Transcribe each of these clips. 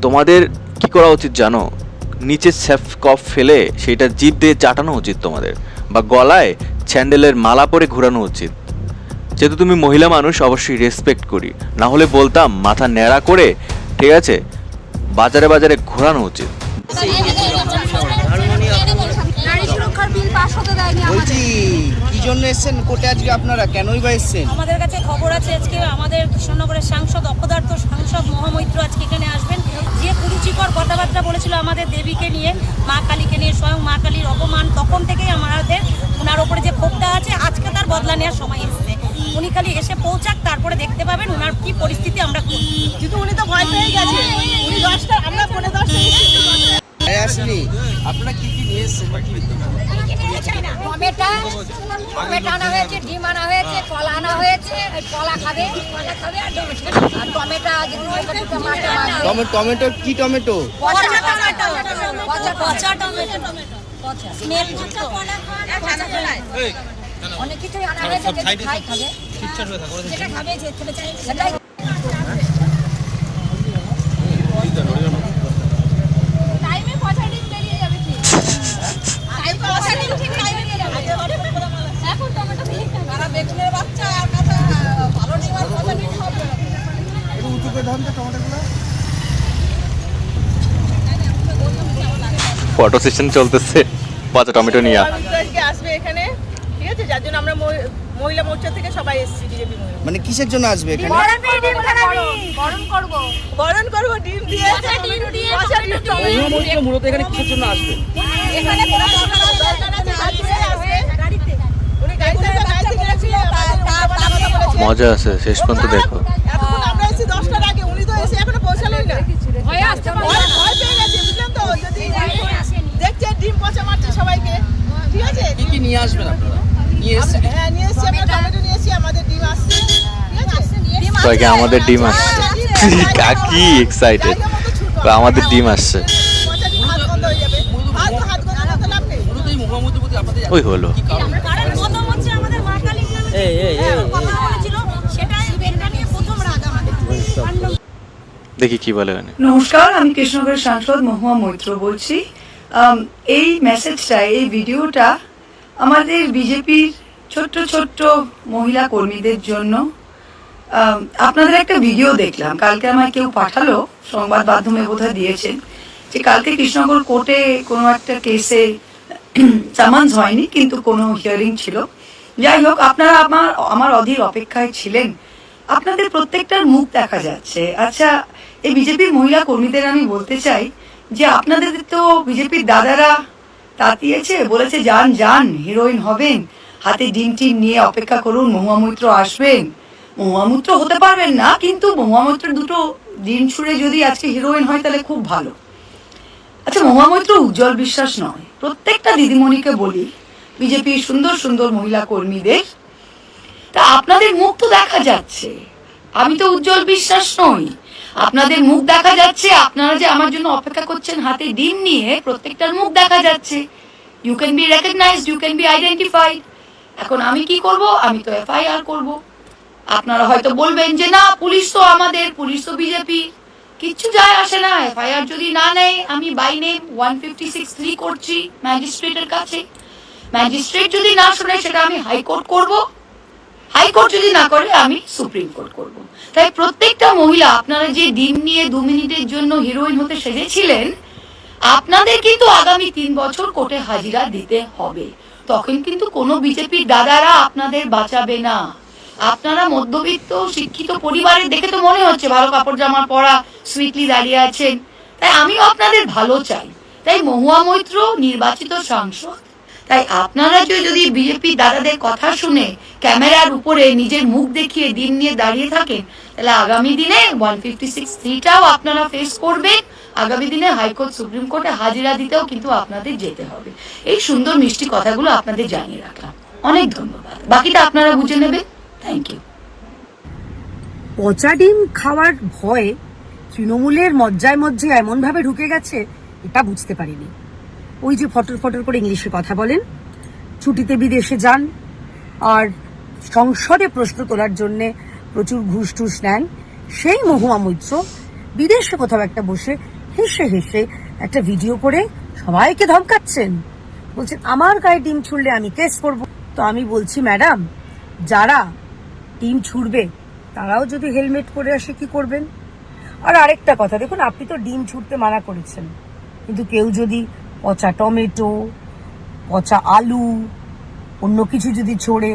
তোমাদের কি করা উচিত জানো? নিচে সেফ কফ ফেলে সেটা জিভ দিয়ে চাটানো উচিত তোমাদের, বা গলায় স্যান্ডেলের মালা পরে ঘোরানো উচিত। যেহেতু তুমি মহিলা মানুষ, অবশ্যই রেসপেক্ট করি, না হলে বলতাম মাথা ন্যাড়া করে, ঠিক আছে, বাজারে বাজারে ঘোরানো উচিত। বলছি কি জন্য এসেছেন কোর্টে আজকে আপনারা, কেনই বা এসেছেন? আমাদের কাছে খবর আছে আজকে আমাদের কৃষ্ণনগরের সাংসদ অপদার্থ সাংসদ মহামৈত্র আজকে এখানে আসবেন। যে কুরুচিকর কথাবার্তা বলেছিল আমাদের দেবীকে নিয়ে, মা কালীকে নিয়ে, স্বয়ং মা কালীর অপমান, তখন থেকেই আমাদের ওনার ওপরে যে ক্ষোভটা আছে আজকে তার বদলা নেওয়ার সময় এসেছে। উনি খালি এসে পৌঁছাক, তারপরে দেখতে পাবেন ওনার কি পরিস্থিতি আমরা করি। কিন্তু উনি তো ভয় পেয়ে গেছে। উনি 10টা, আমরা 10:30 আসেনি। আপনারা কি কি নিয়ে এসেছেন? টমেটো আনা হয়েছে, ডিম আনা হয়েছে, কলা আনা হয়েছে। কলা খাবে আর টমেটো। টমেটো কি টমেটো? অনেক কিছুই আনা হয়েছে, খাই খাবে, যেটা খাবে যে খেতে চাই সেটাই। টাইমে পচা ডিম বেরিয়ে যাবে, ঠিক পচা ডিম ঠিক টাইমে বেরিয়ে যাবে। এখন টমেটো তারা বেগুনের বাচ্চা আর কাঁচা ভালো ডিম আর পচা ডিম হবে। একটু উঁচু করে ধরুন তো টমেটোগুলো। ফটো সেশন চলতেছে পচা টমেটো নিয়ে। আসবে এখানে, ঠিক আছে, যার জন্য আমরা মহিলা মোর্চা থেকে সবাই এসেছি। বিজেপি মহিলা মানে কিসের জন্য আসবে এখানে? বরণ করবো ডিম দিয়ে, পচা ডিম টমেটো। মূলত এখানে কিসের জন্য আসবে? এখানে কোনো গাড়িতে উনি গাড়িতে গেছিল, মজা আছে, শেষ পর্যন্ত দেখো। এখন আমরা এসেছি 10টার আগে, উনি তো এসে এখনো পৌঁছালোই না। ভয় পেয়ে গেছে, বুঝলেন তো? যদি দেখছে ডিম পচা মারছে সবাইকে, ঠিক আছে। কি কি নিয়ে আসবেন আপনারা? নিয়ে এসেছেন? হ্যাঁ নিয়ে এসেছি, আমরা টমেটো নিয়ে এসেছি, আমাদের ডিম আসছে, ঠিক আছে। সবাইকে আমাদের ডিম আসছে, কাকি এক্সাইটেড, আমাদের ডিম আসছে। পচা ডিম হাত বন্ধ হয়ে যাবে। হাত বন্ধ করতে লাভ নেই। মূলত এই মহামন্ত্রী প্রতি আপনাদের ওই হলো। কারণ প্রথম হচ্ছে আমাদের মা কালীর নামে কথা বলেছিল, সেটাই এটা নিয়ে প্রথম রাগ আমাদের। দেখি কি বলে। নমস্কার, আমি কৃষ্ণনগরের সাংসদ মহুয়া মৈত্র বলছি। এই মেসেজটা, এই ভিডিওটা আমাদের বিজেপির ছোট্ট ছোট্ট মহিলা কর্মীদের জন্য। আপনাদের একটা ভিডিও দেখলাম, কালকে আমায় কেউ পাঠালো, সংবাদ মাধ্যমে বোধহয় দিয়েছেন, যে কালকে কৃষ্ণনগর কোর্টে কোনো একটা কেসে সামান্স হয়নি, কিন্তু কোনো হিয়ারিং ছিল। যাই হোক, আপনারা আমার অধীর অপেক্ষায় ছিলেন। আপনাদের প্রত্যেকটার মুখ দেখা যাচ্ছে। আচ্ছা, এই বিজেপির মহিলা কর্মীদের আমি বলতে চাই যে আপনাদের তো বিজেপির দাদারা তাতিয়েছে, বলেছে যান যান, হিরোইন হবেন, হাতে ডিম টিম নিয়ে অপেক্ষা করুন, মহুয়া মৈত্র আসবেন। মহুয়া মৈত্র হতে পারবেন না, কিন্তু মহুয়া মৈত্রের দুটো ডিম ছুঁড়ে যদি আজকে হিরোইন হয় তাহলে খুব ভালো। আচ্ছা, মহুয়া মৈত্র উজ্জ্বল বিশ্বাস নয়। প্রত্যেকটা দিদিমণিকে বলি, বিজেপির সুন্দর সুন্দর মহিলা কর্মীদের, তা আপনাদের মুখ তো দেখা যাচ্ছে। আমি তো উজ্জ্বল বিশ্বাস নই, আপনাদের মুখ দেখা যাচ্ছে। আপনারা যে আমার জন্য অপেক্ষা করছেন হাতে ডিম নিয়ে, প্রত্যেকটার মুখ দেখা যাচ্ছে। You can be recognised, you can be identified. এখন আমি কি করব? আমি তো এফআইআর করব। আপনারা হয়তো বলবেন যে না, পুলিশ তো আমাদের, পুলিশ তো বিজেপি, কিচ্ছু যায় আসে না। এফআইআর যদি না নেয়, আমি বাই নেম 156(3) করছি ম্যাজিস্ট্রেটের কাছে। ম্যাজিস্ট্রেট যদি না শুনে, সেটা আমি হাইকোর্ট করব। হাইকোর্ট যদি না করে, আমি সুপ্রিম কোর্ট করব। তাই প্রত্যেকটা মহিলা, আপনারা যে ডিম নিয়ে 2 মিনিটের জন্য হিরোইন হতে সেজেছিলেন, আপনাদের কিন্তু আগামী 3 বছর কোর্টে হাজিরা দিতে হবে। তখন কিন্তু কোনো বিজেপির দাদারা আপনাদের বাঁচাবে না। আপনারা মধ্যবিত্ত শিক্ষিত পরিবারের, দেখে তো মনে হচ্ছে ভালো কাপড় জামা পরা, সুইটলি দাঁড়িয়ে আছেন। তাই আমিও আপনাদের ভালো চাই। তাই মহুয়া মৈত্র নির্বাচিত সাংসদ। তাই আপনারা যদি বিজেপি দাদাদের কথা শুনে ক্যামেরার উপরে নিজের মুখ দেখিয়ে দিন নিয়ে দাঁড়িয়ে থাকেন, তাহলে আগামী দিনে 156(3)টাও আপনারা ফেস করবেন। আগামী দিনে হাইকোর্ট, সুপ্রিম কোর্টে হাজিরা দিতেও কিন্তু আপনাদের যেতে হবে। এই সুন্দর মিষ্টি কথাগুলো আপনাদের জানিয়ে রাখলাম। অনেক ধন্যবাদ, বাকিটা আপনারা বুঝে নেবেন। Thank you. পচা ডিম খাওয়ার ভয়ে তৃণমূলের মজ্জায় এমন ভাবে ঢুকে গেছে, এটা বুঝতে পারিনি। ওই যে ফটর ফটর করে ইংলিশে কথা বলেন, ছুটিতে বিদেশে যান, আর সংসদে প্রশ্ন তোলার জন্যে প্রচুর ঘুষ টুস নেন, সেই মহুয়া মৈত্র বিদেশে কোথাও একটা বসে হেসে হেসে একটা ভিডিও করে সবাইকে ধমকাচ্ছেন, বলছেন আমার গায়ে ডিম ছুড়লে আমি কেস করবো। তো আমি বলছি ম্যাডাম, যারা ডিম ছুড়বে তারাও যদি হেলমেট পরে আসে কি করবেন? আর আরেকটা কথা, দেখুন আপনি তো ডিম ছুটতে মানা করেছেন, কিন্তু কেউ যদি পচা টমেটো, পচা আলু, অন্য কিছু যদি ছোড়ে,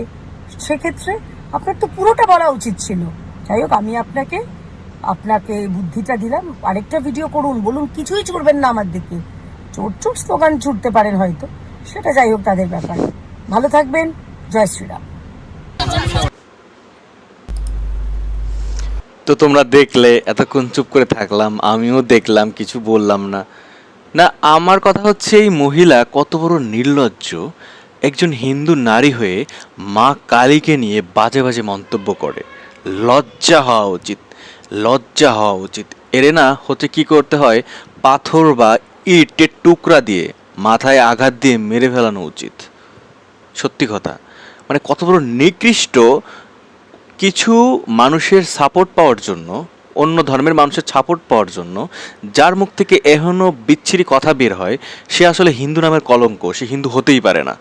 সেক্ষেত্রে আপনার তো পুরোটা বলা উচিত ছিল। যাই হোক, আমি আপনাকে বুদ্ধিটা দিলাম, আরেকটা ভিডিও করুন, বলুন কিছুই ছুড়বেন না আমার দিকে। চোর চোর স্লোগান ছুটতে পারেন হয়তো, সেটা যাই হোক তাদের ব্যাপার। ভালো থাকবেন, জয় শ্রীরাম। তো তোমরা দেখলে, এতক্ষণ চুপ করে থাকলাম, আমিও দেখলাম, কিছু বললাম না। না, আমার কথা হচ্ছে এই মহিলা কত বড় নির্লজ্জ, একজন হিন্দু নারী হয়ে মা কালীকে নিয়ে বাজে বাজে মন্তব্য করে। লজ্জা হওয়া উচিত, লজ্জা হওয়া উচিত। এরে না হচ্ছে কি করতে হয়, পাথর বা ইটের টুকরা দিয়ে মাথায় আঘাত দিয়ে মেরে ফেলানো উচিত। সত্যি কথা, মানে কত বড় নিকৃষ্ট। কিছু মানুষের সাপোর্ট পাওয়ার জন্য, অন্য ধর্মের মানুষের সাপোর্ট পাওয়ার জন্য যার মুখ থেকে এখনও বিচ্ছিরি কথা বের হয়, সে আসলে হিন্দু নামের কলঙ্ক, সে হিন্দু হতেই পারে না,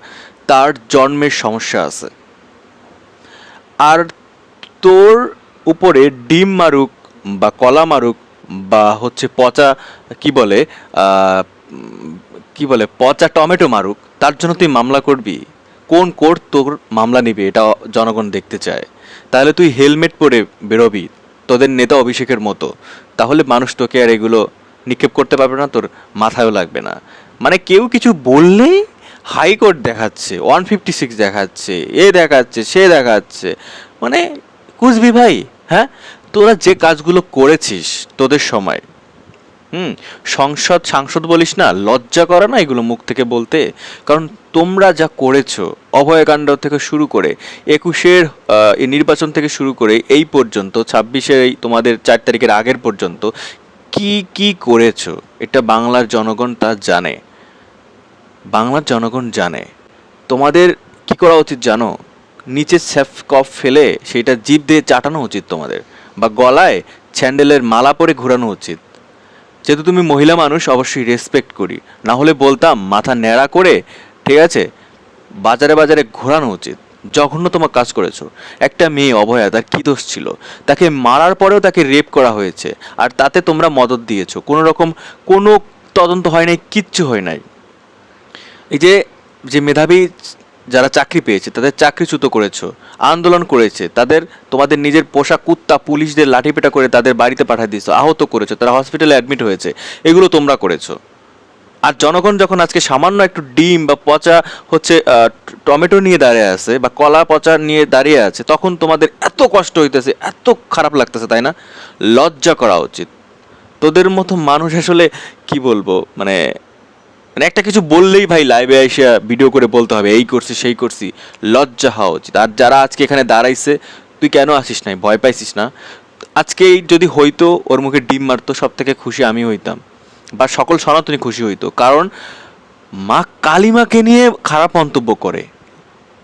তার জন্মের সমস্যা আছে। আর তোর উপরে ডিম মারুক বা কলা মারুক বা হচ্ছে পচা কি বলে পচা টমেটো মারুক, তার জন্য তুই মামলা করবি? কোন কোর্ট তোর মামলা নিবে এটা জনগণ দেখতে চায়। তাহলে তুই হেলমেট পরে বেরোবি তোদের নেতা অভিষেকের মতো, তাহলে মানুষ তোকে আর এগুলো নিক্ষেপ করতে পারবে না, তোর মাথায়ও লাগবে না। মানে কেউ কিছু বললেই হাইকোর্ট দেখাচ্ছে, 156 দেখাচ্ছে, দেখাচ্ছে, সে দেখাচ্ছে, মানে কুচবি ভাই। হ্যাঁ, তোরা যে কাজগুলো করেছিস তোদের সময়, সাংসদ বলিস না, লজ্জা করে না এগুলো মুখ থেকে বলতে? কারণ তোমরা যা করেছো, অভয়কাণ্ড থেকে শুরু করে 21-এর নির্বাচন থেকে শুরু করে এই পর্যন্ত 26-এর এই তোমাদের 4 তারিখের আগের পর্যন্ত কি কি করেছো, এটা বাংলার জনগণ তা জানে। বাংলার জনগণ জানে। তোমাদের কি করা উচিত জানো? নিচে সেফ কফ ফেলে সেটা জিভ দিয়ে চাটানো উচিত তোমাদের, বা গলায় স্যান্ডেলের মালা পরে ঘোরানো উচিত। যেহেতু তুমি মহিলা মানুষ, অবশ্যই রেসপেক্ট করি, না হলে বলতাম মাথা ন্যাড়া করে, ঠিক আছে, বাজারে বাজারে ঘোরানো উচিত। জঘন্যতম কাজ করেছো। একটা মেয়ে অভয়া, তার কী দোষ ছিল? তাকে মারার পরেও তাকে রেপ করা হয়েছে, আর তাতে তোমরা মদত দিয়েছো। কোনো তদন্ত হয় নাই, কিচ্ছু হয় নাই। এই যে মেধাবী যারা চাকরি পেয়েছে তাদের চাকরিচ্যুত করেছো, আন্দোলন করেছে, তোমাদের নিজের পোষা কুত্তা পুলিশদের লাঠিপেটা করে তাদের বাড়িতে পাঠিয়ে দিয়েছো, আহত করেছো, তারা হসপিটালে অ্যাডমিট হয়েছে, এগুলো তোমরা করেছো। আর জনগণ যখন আজকে সামান্য একটু ডিম বা পচা হচ্ছে টমেটো নিয়ে দাঁড়িয়ে আছে বা কলা পচা নিয়ে দাঁড়িয়ে আছে, তখন তোমাদের এত কষ্ট হইতেছে, এত খারাপ লাগতেছে, তাই না? লজ্জা করা উচিত। তোদের মতো মানুষ আসলে কি বলবো, মানে একটা কিছু বললেই ভাই লাইভে এসে ভিডিও করে বলতে হবে এই করছি সেই করছি। লজ্জা হওয়া উচিত। আর যারা আজকে এখানে দাঁড়াইছে, তুই কেন আসিস নাই? ভয় পাইছিস না? আজকে যদি হইতো ওর মুখে ডিম মারতো, সব থেকে খুশি আমি হইতাম, বা সকল সনাতনী খুশি হইতো। কারণ মা কালীমাকে নিয়ে খারাপ মন্তব্য করে,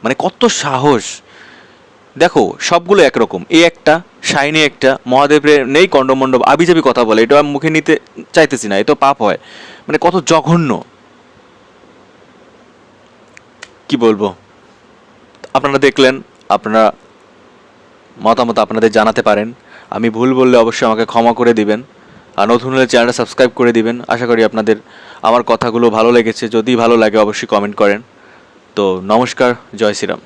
মানে কত সাহস! দেখো, সবগুলো একরকম। একটা শাইনি, একটা মহাদেবের নেই, কণ্ডমণ্ডপ আবিজাবি কথা বলে, এটা মুখে নিতে চাইতেছি না, এ তো পাপ হয়। মানে কত জঘন্য, কি বলবো। আপনারা দেখলেন, আপনারা মতামত আপনাদের জানাতে পারেন। আমি ভুল বললে অবশ্যই আমাকে ক্ষমা করে দিবেন, আর নতুন হলে চ্যানেলটা সাবস্ক্রাইব করে দিবেন। আশা করি আপনাদের আমার কথাগুলো ভালো লেগেছে। যদি ভালো লাগে অবশ্যই কমেন্ট করেন। তো নমস্কার, জয় শ্রীরাম।